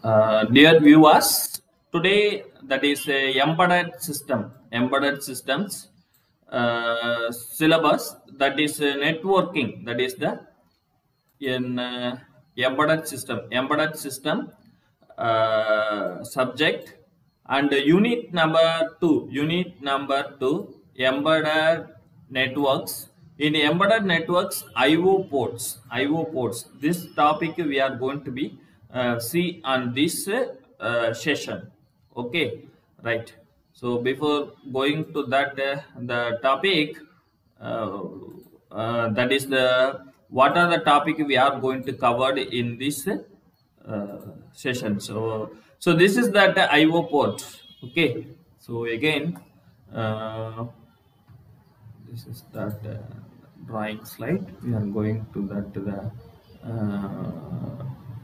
Dear viewers, today that is a embedded systems syllabus, that is networking, that is the in embedded system subject, and unit number two embedded networks. In embedded networks, IO ports, this topic we are going to be see on this session. Okay, right. So before going to that the topic, uh, that is the what are the topic we are going to cover in this session. So this is that IO port. Okay, so again, uh, this is that drawing slide. We are going to that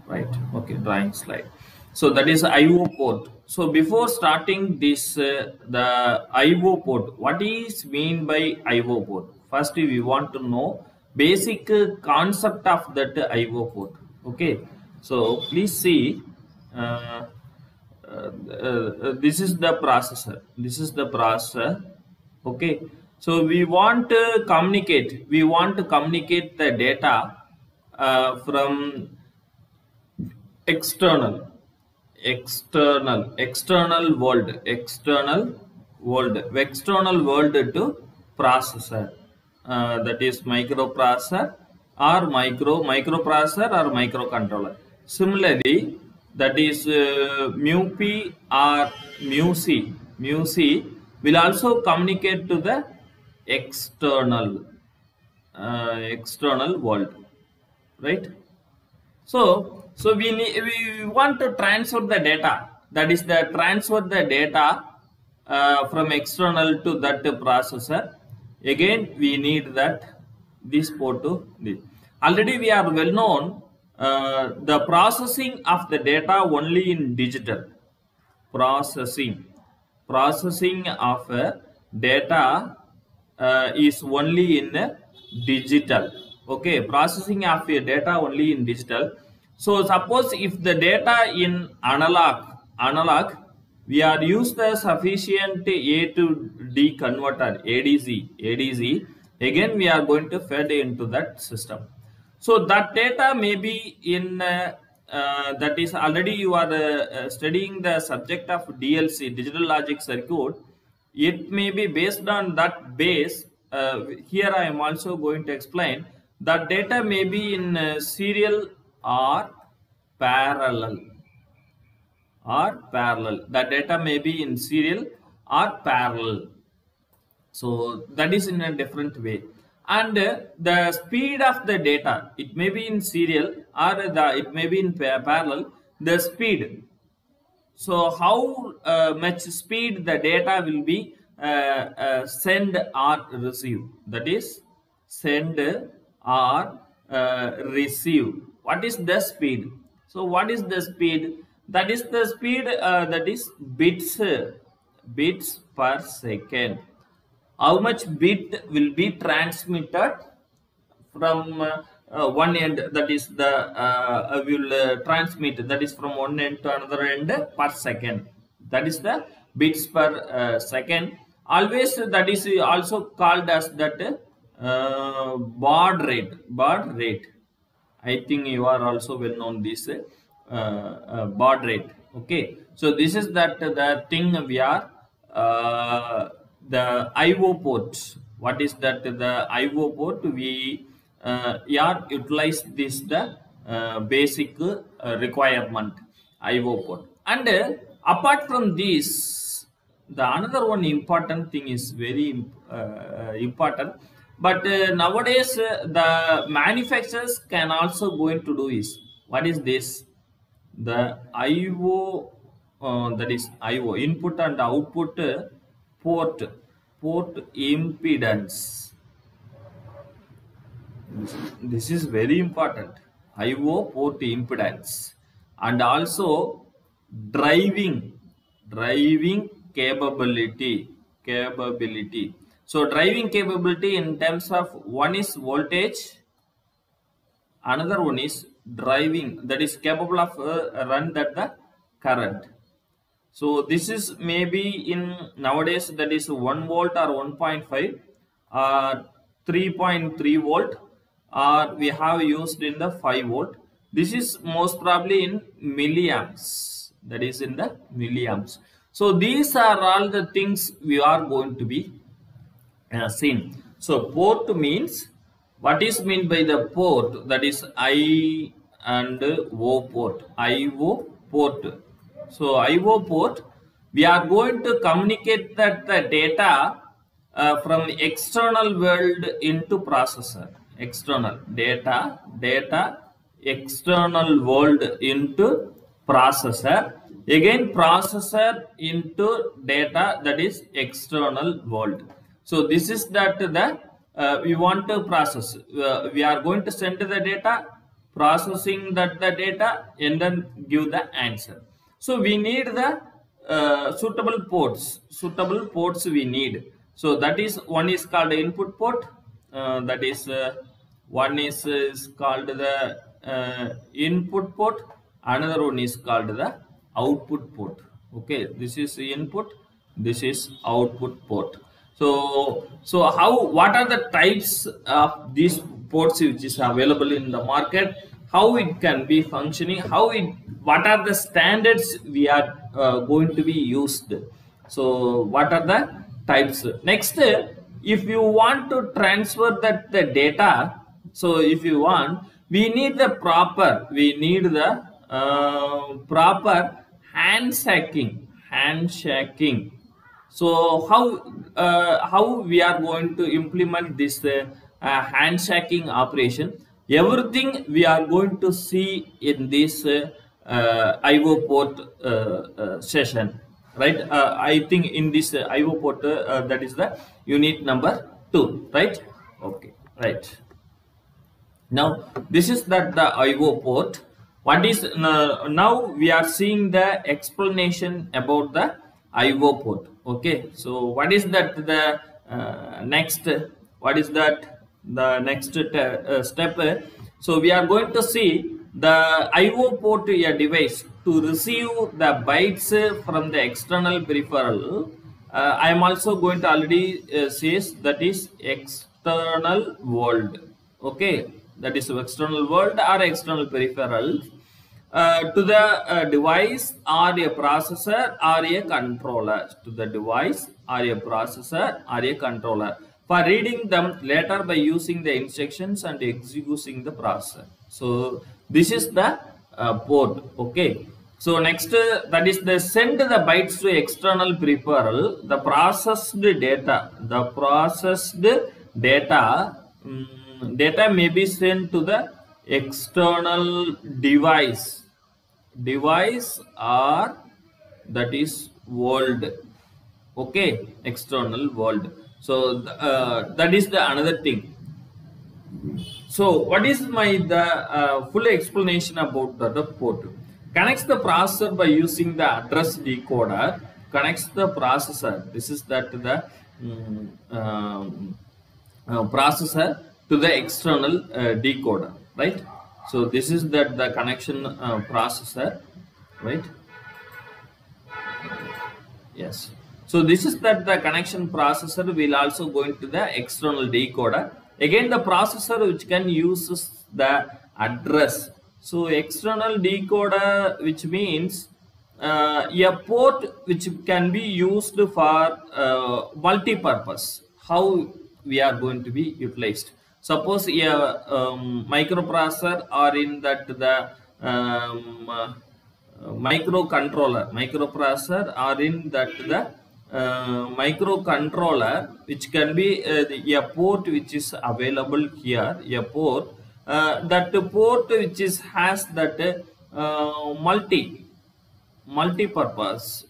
right. Okay, drawing slide. So that is IO port. So before starting this the IO port, what is mean by IO port? First we want to know basic concept of that IO port. Okay, so please see, this is the processor. This is the processor. Okay, so we want to communicate. We want to communicate the data from external external world to processor, that is microprocessor or microprocessor or microcontroller. Similarly, that is mu-p or mu-c will also communicate to the external external world, right? So we want to transfer the data. That is the transfer the data from external to that processor. Again, we need that this port to this. Already we are well known the processing of the data only in digital. Processing of data is only in digital. Okay, processing of data only in digital. So suppose if the data in analog, we are use the sufficient A to D converter, ADC. Again we are going to feed into that system. So that data may be in that is already you are studying the subject of DLC, digital logic circuit. It may be based on that base. Here I am also going to explain that data may be in serial or parallel. The data may be in serial or parallel. So that is in a different way. And the speed of the data, it may be in serial or it may be in parallel. The speed, so how much speed the data will be send or receive, that is send or receive. What is the speed? So what is the speed? That is the speed that is bits per second. How much bit will be transmitted from one end, that is the will transmit, that is from one end to another end per second. That is the bits per second. Always that is also called as that baud rate. I think you are also well known this baud rate. Okay, so this is that the thing we are the IO port. What is that the IO port? We utilize this the basic requirement IO port. And apart from this, the another one important thing is very important. But nowadays the manufacturers can also going to do is, what is this? The IO, that is IO, input and output port impedance. This is very important. IO port impedance, and also driving capability. So driving capability in terms of, one is voltage, another one is driving, that is capable of run that the current. So this is maybe in nowadays that is 1 volt or 1.5 or 3.3 volt, or we have used in the 5 volt. This is most probably in milliamps, that is in the milliamps. So these are all the things we are going to be seen. So port means, what is meant by the port? That is I and O port. IO port. So IO port, we are going to communicate that the data from external world into processor. External data, external world into processor. Again processor into data, that is external world. So this is that the we want to process. We are going to send the data, processing that the data, and then give the answer. So we need the suitable ports. Suitable ports we need. So that is, one is called the input port. That is one is called the input port. Another one is called the output port. Okay, this is input. This is output port. So what are the types of these ports which is available in the market? How it can be functioning? What are the standards we are going to be used? So what are the types? Next, if you want to transfer the data, so if you want, we need the proper handshaking. So how we are going to implement this handshaking operation? Everything we are going to see in this IO port session, right? I think in this IO port, that is the unit number 2, right? Okay, right. Now this is that the IO port. What is now we are seeing the explanation about the IO port. Okay, so what is that the next? What is that the next step? So we are going to see the IO port, a device to receive the bytes from the external peripheral. I am also going to already says that is external world. Okay, that is external world or external peripheral. To the device or a processor or a controller, to the device or a processor or a controller, for reading them later by using the instructions and executing the processor. So this is the port. Okay, so next that is the send the bytes to external peripheral. The processed data, data may be sent to the external device or that is world. Okay, external world. So that is the another thing. So what is the full explanation about the port? Connects the processor by using the address decoder. Connects the processor. This is that the processor to the external decoder, right? So this is that the connection processor, right? Yes. So this is that the connection processor will also go into the external decoder. Again, the processor which can use the address. So external decoder, which means a port which can be used for multi-purpose. How we are going to be utilized? Suppose a microprocessor or in that the microprocessor or in that the microcontroller, which can be a port which is available here, a port that port which is has that multi-purpose,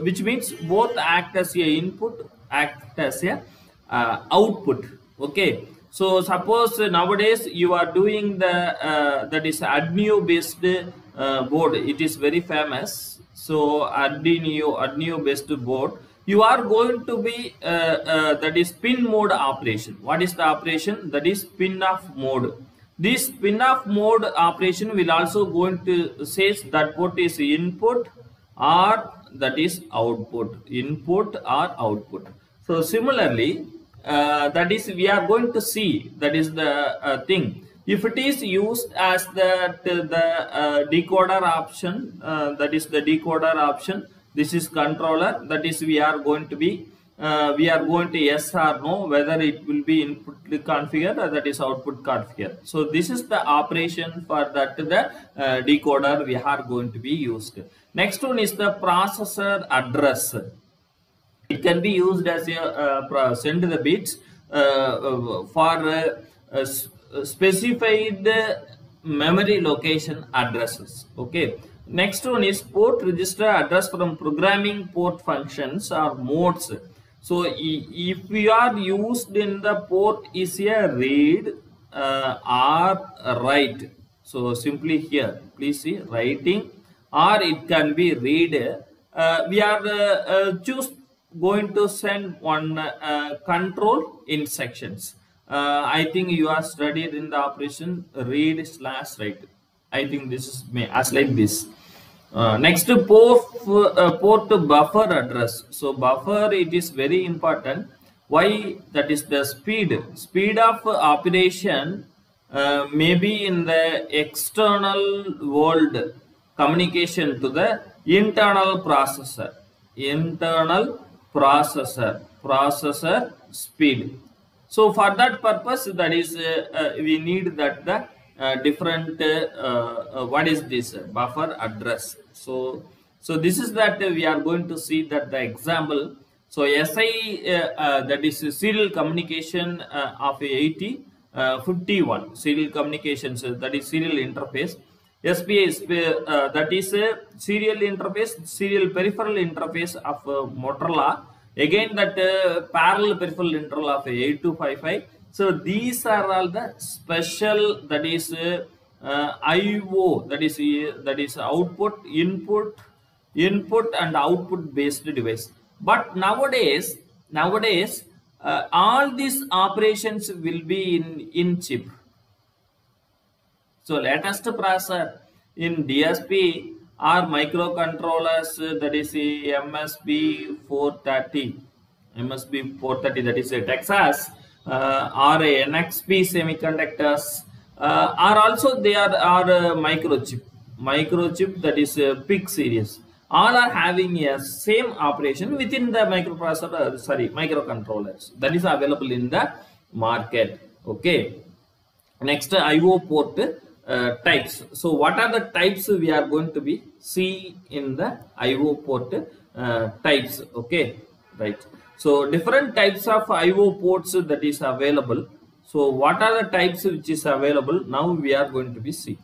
which means both act as a input, act as a output. Okay, so suppose nowadays you are doing the that is Arduino based board. It is very famous. So Arduino based board, you are going to be that is pin mode operation. What is the operation? That is pin off mode. This spin-off mode operation will also going to say that port is input or that is output, input or output. So similarly, that is we are going to see, that is the thing. If it is used as the decoder option, that is the decoder option. This is controller. That is we are going to be we are going to yes or no whether it will be input configured or that is output configured. So this is the operation for that the decoder we are going to be used. Next one is the processor address. It can be used as a send the bits for specified memory location addresses. Okay. Next one is port register address from programming port functions or modes. So if we are used in the port is a read or write. So simply here, please see writing, or it can be read. We are choose going to send one control instructions. I think you are studied in the operation read/write. I think this is as like this. Next port buffer address. So buffer, it is very important. Why? That is the speed of operation maybe in the external world communication to the internal processor speed. So for that purpose, that is we need that the different what is this buffer address. So this is that we are going to see that the example. So SI that is serial communication of 8051 serial communications, that is serial interface. SPI is that is a serial interface, serial peripheral interface of Motorola. Again that parallel peripheral interval of 8255. So these are all the special, that is IO, that is output, input and output based device. But nowadays all these operations will be in chip. So latest processor in DSP or microcontrollers, that is MSB 430, that is a Texas, or a NXP semiconductors, are also they are microchip, that is PIC series. All are having a same operation within the microcontrollers that is available in the market. Okay. Next, IO port types. So what are the types we are going to be see in the IO port types? Okay, right. So different types of IO ports that is available. So what are the types which is available? Now we are going to be see,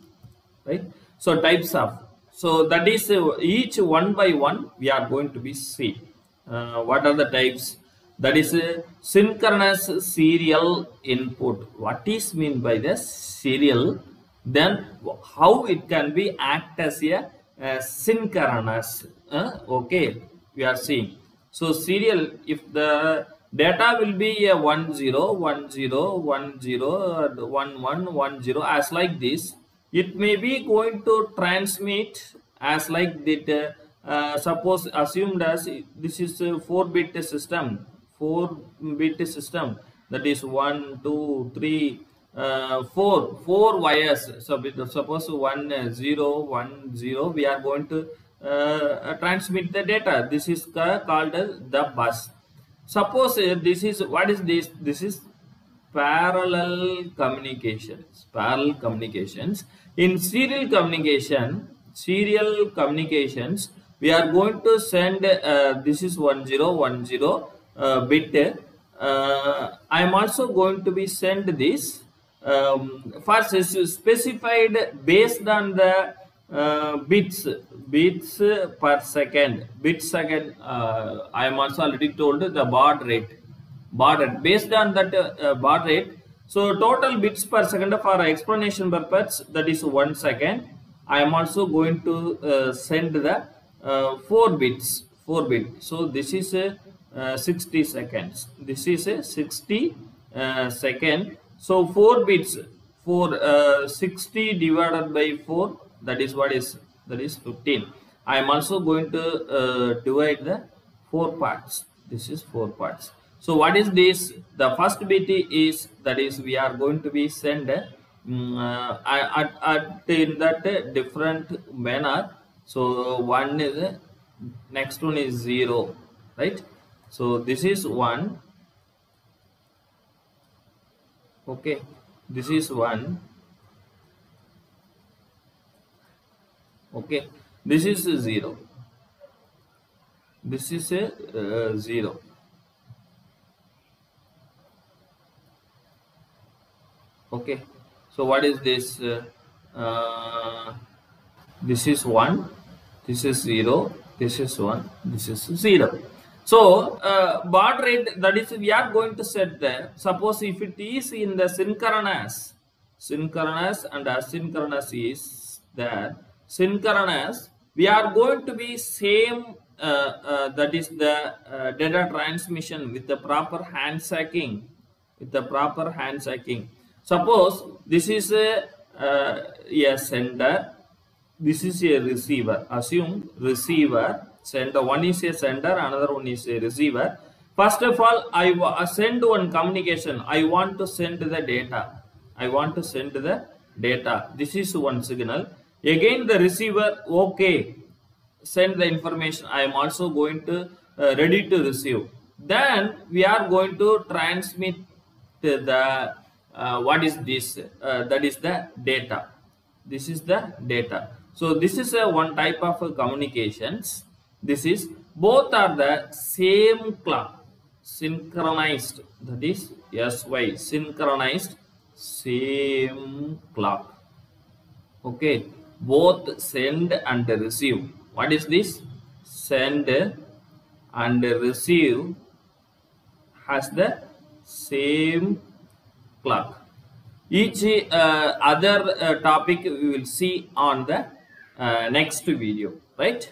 right? So types of, so that is each one by one we are going to be see. What are the types? That is synchronous serial input. What is mean by the serial? Then how it can be act as a synchronous. Okay, we are seeing. So serial, if the data will be a 10 10 10 11 10 as like this, it may be going to transmit as like that. Suppose assumed as this is a 4-bit system. 4-bit system, that is 1 2 3 4 wires. So suppose 1 0 1 0 we are going to transmit the data. This is called as the bus. Suppose this is, what is this? This is parallel communications. In serial communications, we are going to send this is 1010 bit. I am also going to be send this first is specified based on the bits per second. I am also already told the baud rate based on that baud rate. So total bits per second for explanation purpose, that is 1 second. I am also going to send the 4 bits. So this is 60 seconds. This is a 60 second. So 4 60 divided by 4, that is 15. I am also going to divide the 4 parts. This is 4 parts. So what is this? The first bit is, that is we are going to be send in that different manner. So one is next one is 0, right? So this is 1. Okay, this is 1. Okay, this is a 0. This is a 0. Okay, so what is this? This is 1. This is 0. This is 1. This is 0. So baud rate, that is we are going to set there. Suppose if it is in the synchronous and asynchronous is there. Synchronous, we are going to be same, that is the data transmission with the proper handshaking. Suppose this is a sender, this is a receiver. Assume receiver, sender. One is a sender, another one is a receiver. First of all, I send one communication. I want to send the data. This is one signal. Again, the receiver, okay, send the information. I am also going to ready to receive. Then we are going to transmit the what is this? That is the data. This is the data. So this is one type of communications. This is both are the same clock, synchronized. That is SY, synchronized, same clock. Okay, both send and receive. What is this? Send and receive has the same clock. Each other topic we will see on the next video, right?